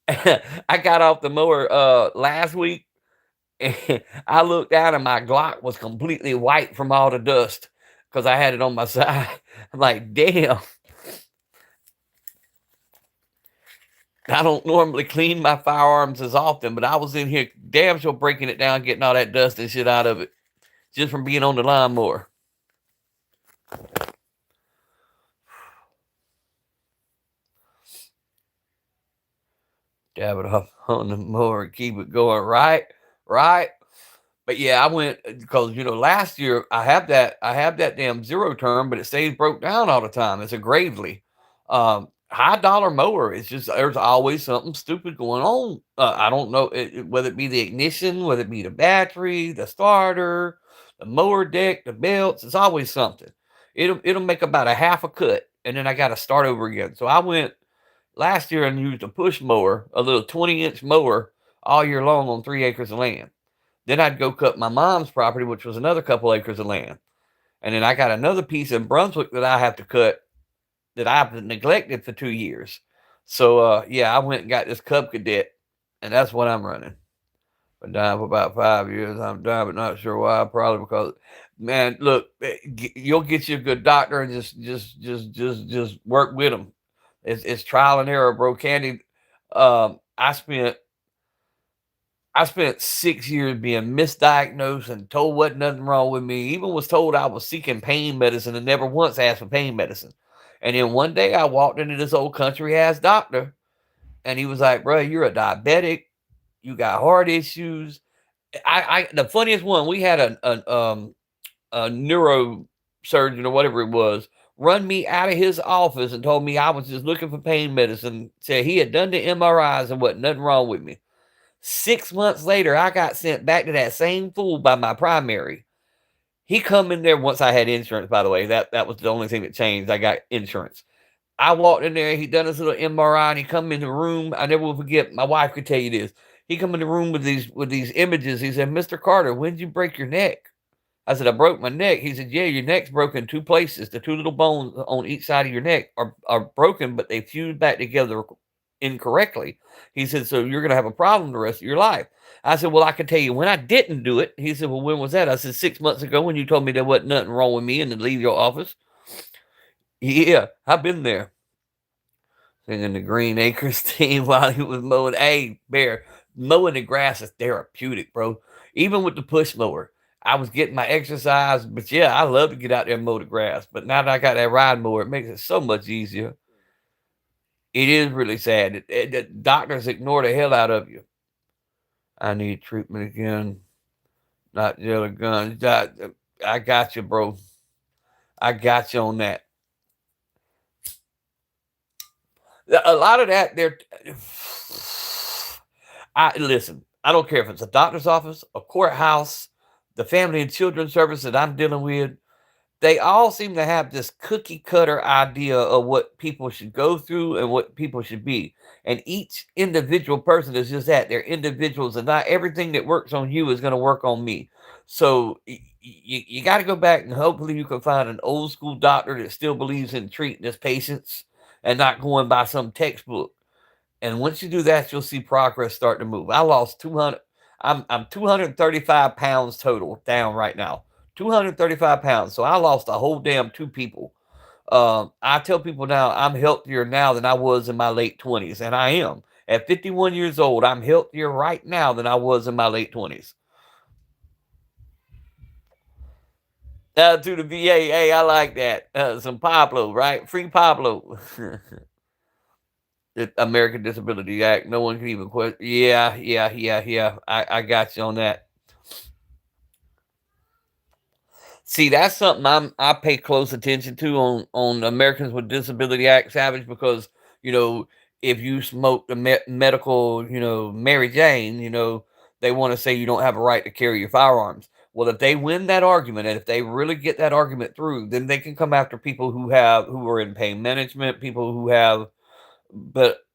I got off the mower last week, and I looked down and my Glock was completely white from all the dust because I had it on my side. I'm like, damn. I don't normally clean my firearms as often, but I was in here damn sure breaking it down, getting all that dust and shit out of it just from being on the lawnmower. Dab it off on the mower and keep it going. Right. But yeah, I went because last year I have that damn zero turn, but it stays broke down all the time. It's a Gravely. High dollar mower. It's just there's always something stupid going on. I don't know whether it be the ignition, whether it be the battery, the starter, the mower deck, the belts. It's always something. It'll make about a half a cut, and then I got to start over again. So I went last year and used a push mower, a little 20-inch mower, all year long on 3 acres of land. Then I'd go cut my mom's property, which was another couple acres of land, and then I got another piece in Brunswick that I have to cut that I've neglected for 2 years. So, yeah, I went and got this Cub Cadet, and that's what I'm running. Been dying for about 5 years. I'm dying, but not sure why. Probably because, man, look, you'll get you a good doctor and just work with them. It's trial and error, bro. Candy, I spent 6 years being misdiagnosed and told wasn't nothing wrong with me. Even was told I was seeking pain medicine and never once asked for pain medicine. And then one day I walked into this old country ass doctor, and he was like, bro, you're a diabetic. You got heart issues. The funniest one, we had a neurosurgeon or whatever it was run me out of his office and told me I was just looking for pain medicine. Said he had done the MRIs and wasn't nothing wrong with me. 6 months later, I got sent back to that same fool by my primary. He come in there once I had insurance, by the way. That was the only thing that changed. I got insurance. I walked in there. He done his little MRI, and he come in the room. I never will forget. My wife could tell you this. He come in the room with these images. He said, "Mr. Carter, when did you break your neck?" I said, "I broke my neck." He said, "Yeah, your neck's broken in two places. The two little bones on each side of your neck are broken, but they fused back together incorrectly." He said, "So you're going to have a problem the rest of your life." I said, "Well, I can tell you when I didn't do it." He said, "Well, when was that?" I said, 6 months ago when you told me there wasn't nothing wrong with me and to leave your office. Yeah, I've been there. Singing the Green Acres theme while he was mowing. Hey, Bear, mowing the grass is therapeutic, bro. Even with the push mower, I was getting my exercise. But yeah, I love to get out there and mow the grass. But now that I got that ride mower, it makes it so much easier. It is really sad. The doctors ignore the hell out of you. I need treatment again. Not jelly guns. I got you, bro. I got you on that. A lot of that, listen. I don't care if it's a doctor's office, a courthouse, the family and children's service that I'm dealing with. They all seem to have this cookie cutter idea of what people should go through and what people should be. And each individual person is just that. They're individuals, and not everything that works on you is going to work on me. So you got to go back, and hopefully you can find an old school doctor that still believes in treating his patients and not going by some textbook. And once you do that, you'll see progress start to move. I lost 200. I'm 235 pounds total down right now. 235 pounds. So I lost a whole damn 2 people. I tell people now I'm healthier now than I was in my late 20s. And I am. At 51 years old, I'm healthier right now than I was in my late 20s. To the VA, hey, I like that. Some Pablo, right? Free Pablo. The American Disability Act. No one can even question. Yeah. I got you on that. See, that's something I pay close attention to on Americans with Disability Act, Savage, because if you smoke the medical, Mary Jane, they want to say you don't have a right to carry your firearms. Well, if they win that argument, and if they really get that argument through, then they can come after people who are in pain management, people who have, but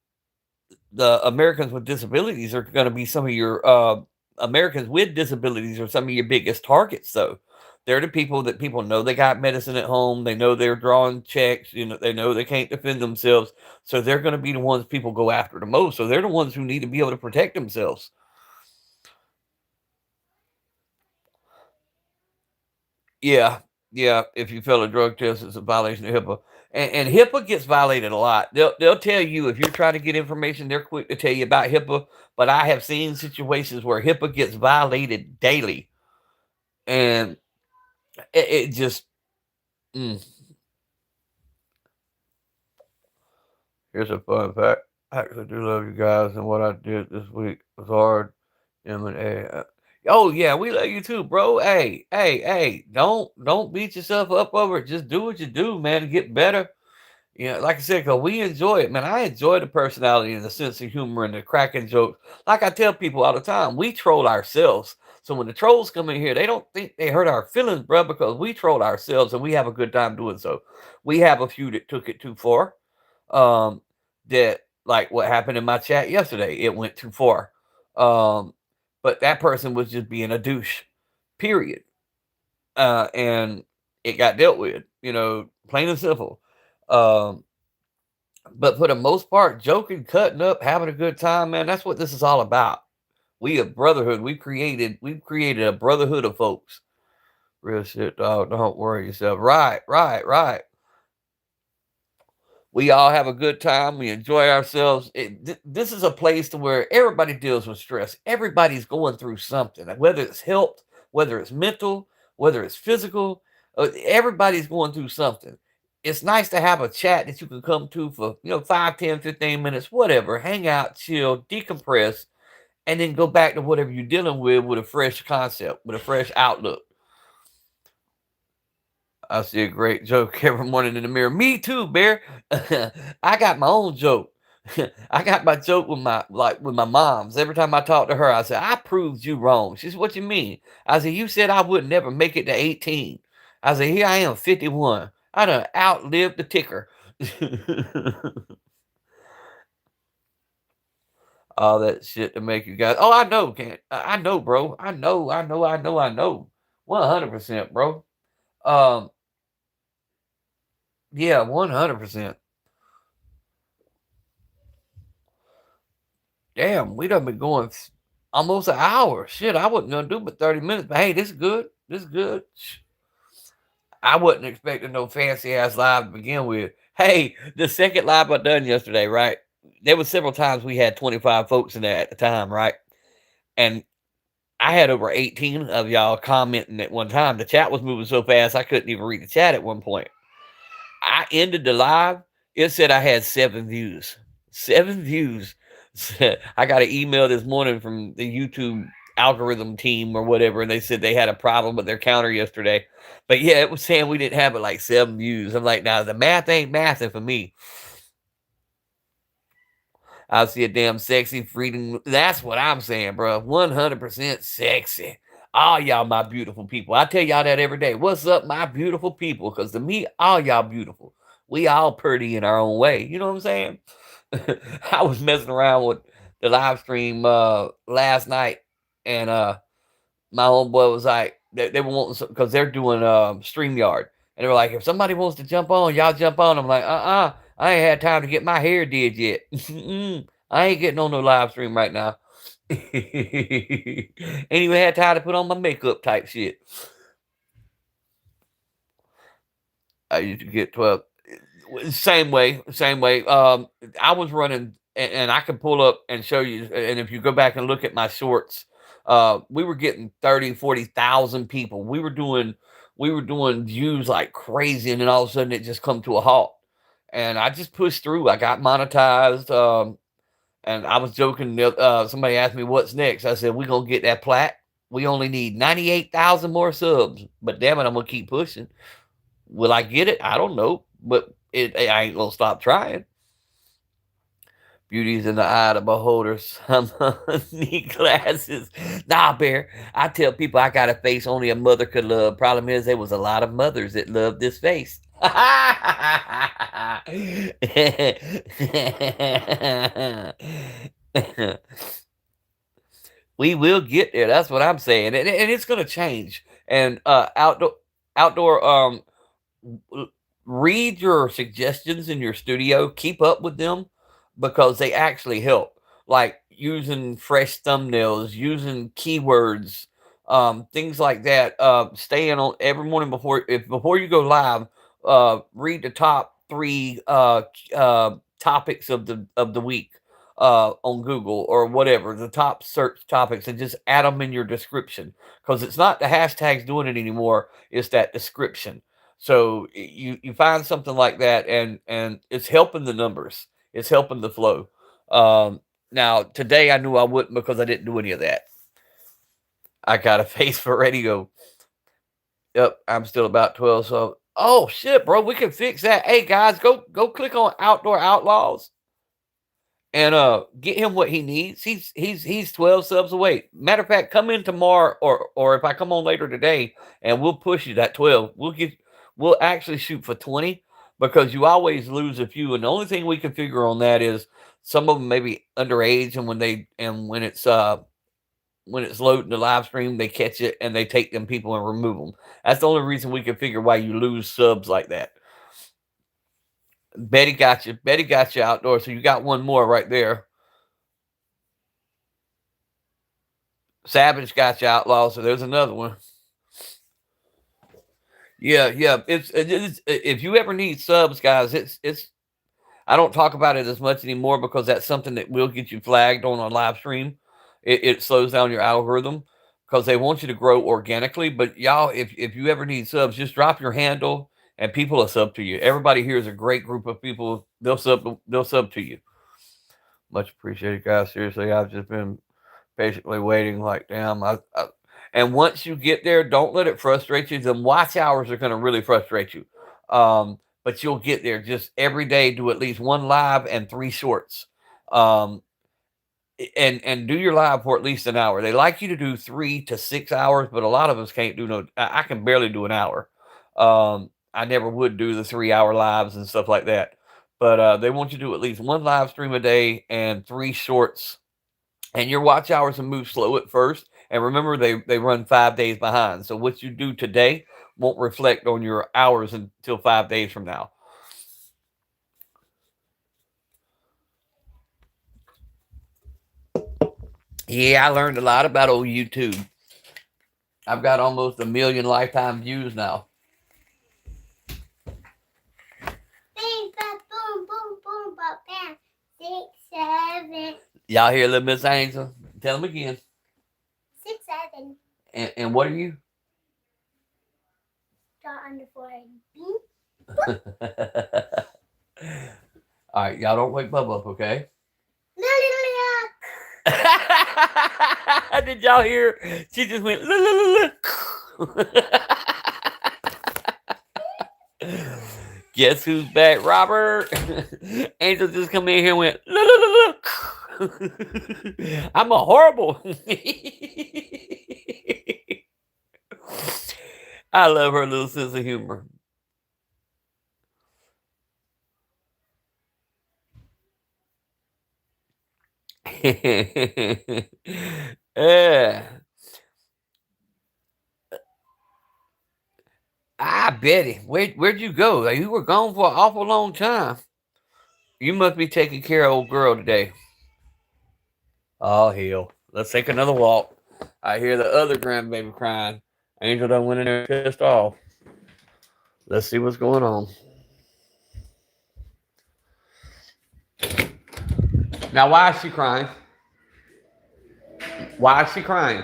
the Americans with disabilities are going to be some of your Americans with disabilities are some of your biggest targets, though. They're the people that people know they got medicine at home. They know they're drawing checks. They know they can't defend themselves. So they're going to be the ones people go after the most. So they're the ones who need to be able to protect themselves. Yeah. If you fail a drug test, it's a violation of HIPAA. And HIPAA gets violated a lot. They'll tell you if you're trying to get information, they're quick to tell you about HIPAA. But I have seen situations where HIPAA gets violated daily. And it just Here's a fun fact. I actually do love you guys, and what I did this week was hard. M&A. Oh yeah, we love you too, bro. Hey, don't beat yourself up over it. Just do what you do, man, to get better. Like I said, because we enjoy it, man. I enjoy the personality and the sense of humor and the cracking jokes. Like I tell people all the time, we troll ourselves. So when the trolls come in here, they don't think they hurt our feelings, bro, because we troll ourselves and we have a good time doing so. We have a few that took it too far. That like what happened in my chat yesterday, it went too far. But that person was just being a douche, period. And it got dealt with, plain and simple. But for the most part, joking, cutting up, having a good time, man, that's what this is all about. We a brotherhood. We've created a brotherhood of folks. Real shit, dog. Don't worry yourself. Right. We all have a good time. We enjoy ourselves. This is a place to where everybody deals with stress. Everybody's going through something, whether it's health, whether it's mental, whether it's physical. Everybody's going through something. It's nice to have a chat that you can come to for 5, 10, 15 minutes, whatever. Hang out, chill, decompress, and then go back to whatever you're dealing with a fresh concept, with a fresh outlook. I see a great joke every morning in the mirror. Me too, Bear. I got my own joke. I got my joke with my mom's. Every time I talk to her, I say, I proved you wrong. She said, what you mean? I said, you said I would never make it to 18. I said, here I am, 51. I done outlived the ticker. All that shit to make you guys. Oh, I know, I know, bro. I know. 100%, bro. Yeah, 100%. Damn, we done been going almost an hour. Shit, I wasn't gonna do but 30 minutes. But hey, this is good. This is good. I wasn't expecting no fancy ass live to begin with. Hey, the second live I done yesterday, right? There was several times we had 25 folks in there at the time, right? And I had over 18 of y'all commenting at one time. The chat was moving so fast I couldn't even read the chat at one point. I ended the live. It said I had 7 views. 7 views. I got an email this morning from the YouTube algorithm team or whatever, and they said they had a problem with their counter yesterday. But yeah, it was saying we didn't have it like 7 views. I'm like, now the math ain't mathing for me. I see a damn sexy freedom. That's what I'm saying, bro. 100% sexy. All y'all my beautiful people. I tell y'all that every day. What's up, my beautiful people? Because to me, all y'all beautiful. We all pretty in our own way. You know what I'm saying? I was messing around with the live stream last night, and my homeboy was like, they were wanting, because they're doing StreamYard, and they were like, if somebody wants to jump on, y'all jump on. I'm like, I ain't had time to get my hair did yet. I ain't getting on no live stream right now. Ain't even had time to put on my makeup type shit. I used to get 12. Same way. I was running, and I can pull up and show you. And if you go back and look at my shorts, we were getting 30, 40,000 people. We were doing views like crazy, and then all of a sudden it just come to a halt. And I just pushed through. I got monetized. And I was joking. Somebody asked me what's next. I said, we're gonna get that plat. We only need 98,000 more subs. But damn it, I'm gonna keep pushing. Will I get it? I don't know. But I ain't gonna stop trying. Beauty's in the eye of the beholder. Some need glasses. Nah, Bear. I tell people I got a face only a mother could love. Problem is, there was a lot of mothers that loved this face. We will get there. That's what I'm saying, and it's gonna change. And outdoor read your suggestions in your studio, keep up with them, because they actually help. Like using fresh thumbnails, using keywords, things like that. Staying on every morning before you go live. Read the top 3 topics of the week on Google or whatever, the top search topics, and just add them in your description, because it's not the hashtags doing it anymore. It's that description. So you find something like that, and it's helping the numbers. It's helping the flow. Now today I knew I wouldn't, because I didn't do any of that. I got a face for radio. Yep, I'm still about 12. So, oh shit, bro, we can fix that. Hey guys, go click on Outdoor Outlaws and get him what he needs. He's 12 subs away. Matter of fact, come in tomorrow, or if I come on later today, and we'll push you that 12. We'll actually shoot for 20, because you always lose a few, and the only thing we can figure on that is some of them may be underage, and when it's loading the live stream, they catch it and they take them people and remove them. That's the only reason we can figure why you lose subs like that. Betty got you. Betty got you outdoor. So you got one more right there. Savage got you outlaw. So there's another one. Yeah. It's if you ever need subs, guys, it's I don't talk about it as much anymore, because that's something that will get you flagged on a live stream. It slows down your algorithm, because they want you to grow organically. But y'all, if you ever need subs, just drop your handle and people will sub to you. Everybody here is a great group of people. They'll sub to you. Much appreciated, guys. Seriously, I've just been patiently waiting. Like, damn, And once you get there, don't let it frustrate you. The watch hours are going to really frustrate you. But you'll get there. Just every day, do at least 1 live and 3 shorts. And do your live for at least an hour. They like you to do 3 to 6 hours, but a lot of us can't do no. I can barely do an hour. I never would do the 3-hour lives and stuff like that. But they want you to do at least 1 live stream a day and 3 shorts. And your watch hours will move slow at first. And remember, they run 5 days behind. So what you do today won't reflect on your hours until 5 days from now. Yeah, I learned a lot about old YouTube. I've got almost 1 million lifetime views now. Bang, bang, boom, boom, boom, bam. 6, 7. Y'all hear little Miss Angel? Tell them again. 6, 7. And what are you? Dot underscore B. All right, y'all don't wake Bubba up, okay? Did y'all hear? She just went. Guess who's back, Robert? Angel just come in here and went. I'm a horrible. I love her little sense of humor. Betty, where'd you go? You were gone for an awful long time. You must be taking care of old girl today. Oh, hell. Let's take another walk. I hear the other grandbaby crying. Angel done went in there pissed off. Let's see what's going on. Now, why is she crying? Why is she crying?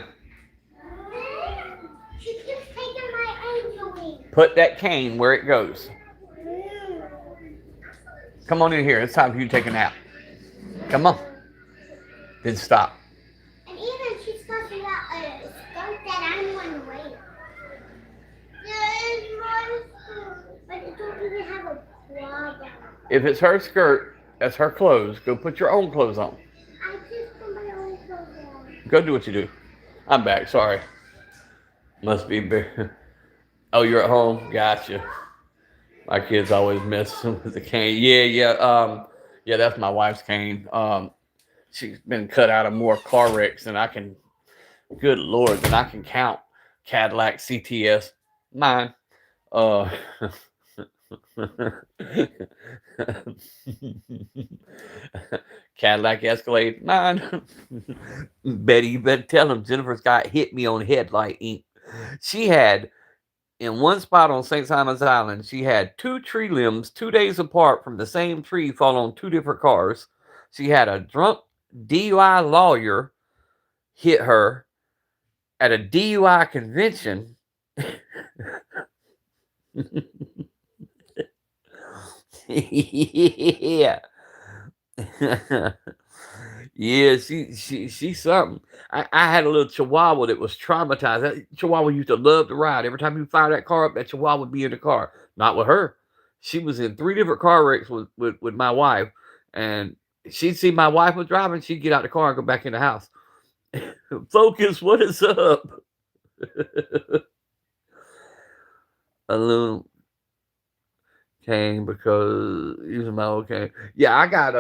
She keeps taking my angel wing. Put that cane where it goes. Come on in here. It's time for you to take a nap. Come on. Then stop. And even she's talking about a skirt that I'm going to wear. But it don't even have a problem. If it's her skirt, that's her clothes. Go put your own clothes on. I just put my own clothes on. Go do what you do. I'm back. Sorry. Must be. Oh, you're at home? Gotcha. My kids always mess with the cane. Yeah, that's my wife's cane. She's been cut out of more car wrecks than I can. Good Lord, than I can count. Cadillac CTS, mine. Cadillac Escalade, mine. Betty, you better tell him Jennifer's got hit me on headlight ink. She had, in one spot on St. Simon's Island, she had 2 tree limbs 2 days apart from the same tree fall on 2 different cars. She had a drunk DUI lawyer hit her at a DUI convention. Yeah. Yeah, she's something. I had a little Chihuahua that was traumatized. That Chihuahua used to love to ride. Every time you fire that car up, that Chihuahua would be in the car. Not with her. She was in 3 different car wrecks with my wife, and she'd see my wife was driving. She'd get out the car and go back in the house. Focus, what is up? A little cane because using my old cane. Yeah, I got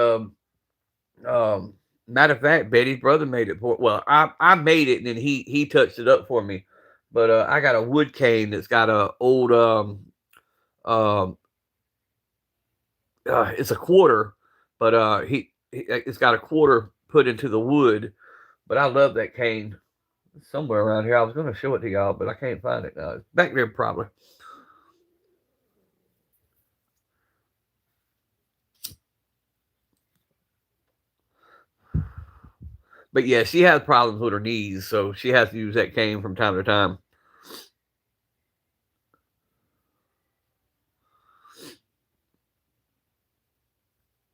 matter of fact, Betty's brother made it for. Well, I made it and then he touched it up for me. But I got a wood cane that's got a old it's a quarter, but it's got a quarter put into the wood. But I love that cane. It's somewhere around here. I was going to show it to y'all, but I can't find it now. It's back there probably. But yeah, she has problems with her knees, so she has to use that cane from time to time.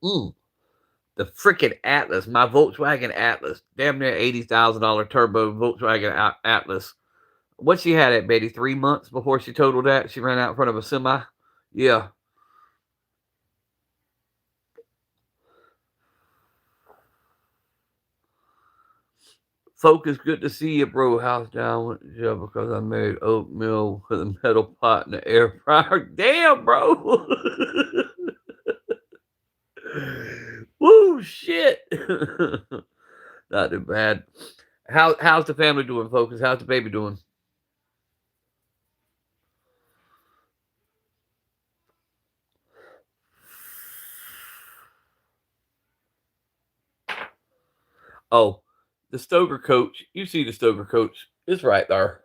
The freaking Atlas, my Volkswagen Atlas, damn near $80,000 turbo Volkswagen Atlas. What she had at, Betty? 3 months before she totaled that? She ran out in front of a semi? Yeah. Focus, good to see you, bro. House down yeah, because I made oatmeal with a metal pot in the air fryer. Damn, bro. Woo, shit. Not too bad. How's the family doing, Focus? How's the baby doing? Oh, the Stoker coach. You see the Stoker coach. It's right there.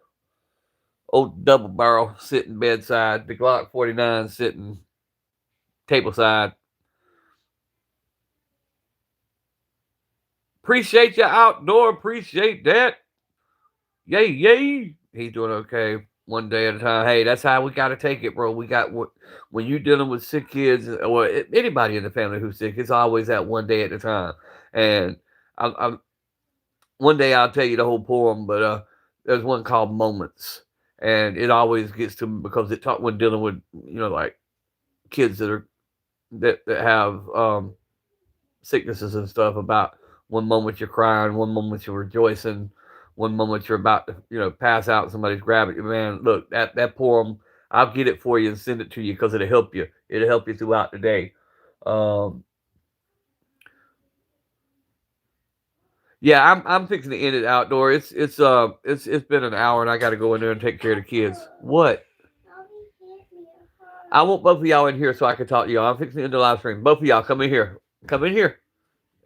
Old double barrel sitting bedside. The Glock 49 sitting tableside. Appreciate you outdoor. Appreciate that. Yay, yay. He's doing okay one day at a time. Hey, that's how we got to take it, bro. We got when you're dealing with sick kids or anybody in the family who's sick, it's always that one day at a time. And I'm one day I'll tell you the whole poem, but there's one called Moments, and it always gets to me because it talk when dealing with like kids that have sicknesses and stuff about one moment you're crying, one moment you're rejoicing, one moment you're about to pass out, and somebody's grabbing you. Man, look, that poem, I'll get it for you and send it to you because it'll help you. It'll help you throughout the day. Yeah, I'm fixing to end it outdoor. It's been an hour and I got to go in there and take care of the kids. What? I want both of y'all in here so I can talk to y'all. I'm fixing to end the live stream. Both of y'all come in here. Come in here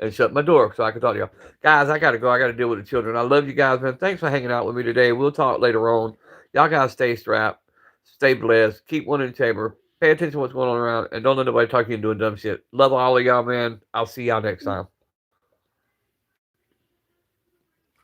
and shut my door so I can talk to y'all. Guys, I got to go. I got to deal with the children. I love you guys, man. Thanks for hanging out with me today. We'll talk later on. Y'all guys stay strapped. Stay blessed. Keep one in the chamber. Pay attention to what's going on around. And don't let nobody talk you into doing dumb shit. Love all of y'all, man. I'll see y'all next time.